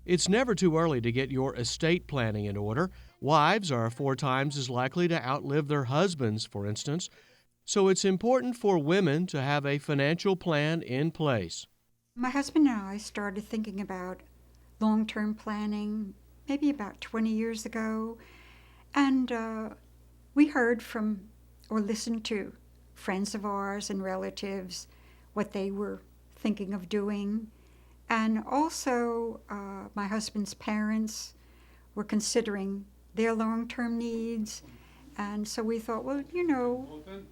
It's never too early to get your estate planning in order. Wives are 4 times as likely to outlive their husbands, for instance, so it's important for women to have a financial plan in place. My husband and I started thinking about long-term planning maybe about 20 years ago, and we heard from or listened to friends of ours and relatives what they were thinking of doing. And also, my husband's parents were considering their long term needs. And so we thought, well,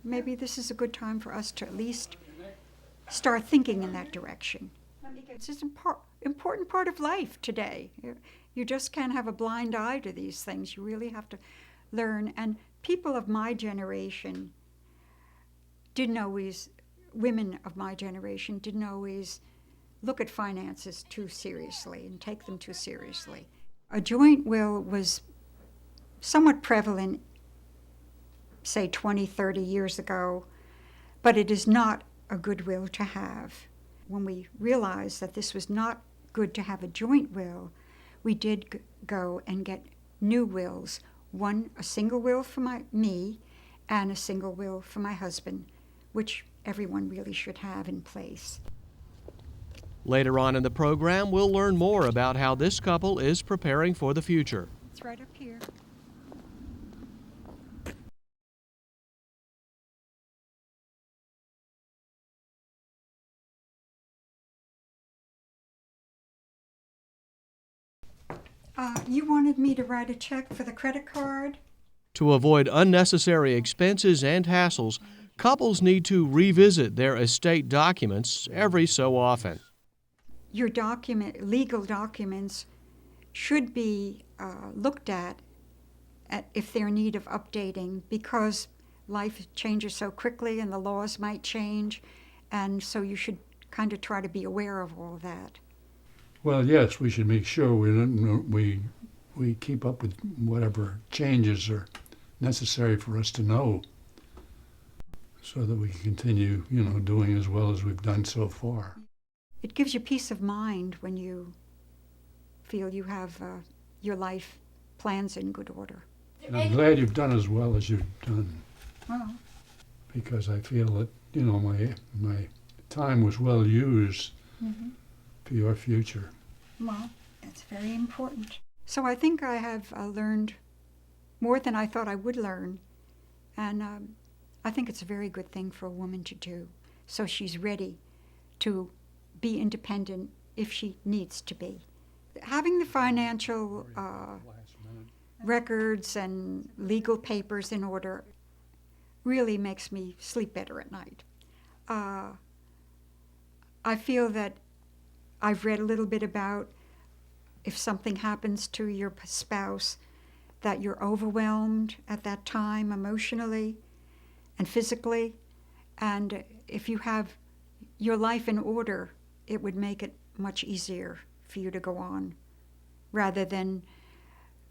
maybe this is a good time for us to at least start thinking in that direction. It's an important part of life today. You just can't have a blind eye to these things. You really have to learn. And people of my generation women of my generation didn't always look at finances too seriously and take them too seriously. A joint will was somewhat prevalent, say 20, 30 years ago, but it is not a good will to have. When we realized that this was not good to have a joint will, we did go and get new wills. One, a single will for me, and a single will for my husband, which everyone really should have in place. Later on in the program, we'll learn more about how this couple is preparing for the future. It's right up here. You wanted me to write a check for the credit card? To avoid unnecessary expenses and hassles, couples need to revisit their estate documents every so often. Your legal documents should be looked at if they're in need of updating, because life changes so quickly and the laws might change, and so you should kind of try to be aware of all that. Well, yes, we should make sure we keep up with whatever changes are necessary for us to know, so that we can continue, doing as well as we've done so far. It gives you peace of mind when you feel you have your life plans in good order. And I'm glad you've done as well as you've done, Well, because I feel that, my time was well used for your future. well, that's very important. So I think I have learned more than I thought I would learn, and I think it's a very good thing for a woman to do, so she's ready to be independent if she needs to be. Having the financial records and legal papers in order really makes me sleep better at night. I feel that I've read a little bit about if something happens to your spouse, that you're overwhelmed at that time emotionally and physically, and if you have your life in order, it would make it much easier for you to go on, rather than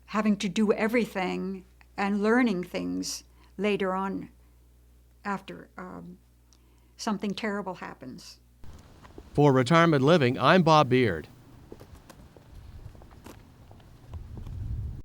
having to do everything and learning things later on after something terrible happens. For Retirement Living, I'm Bob Beard.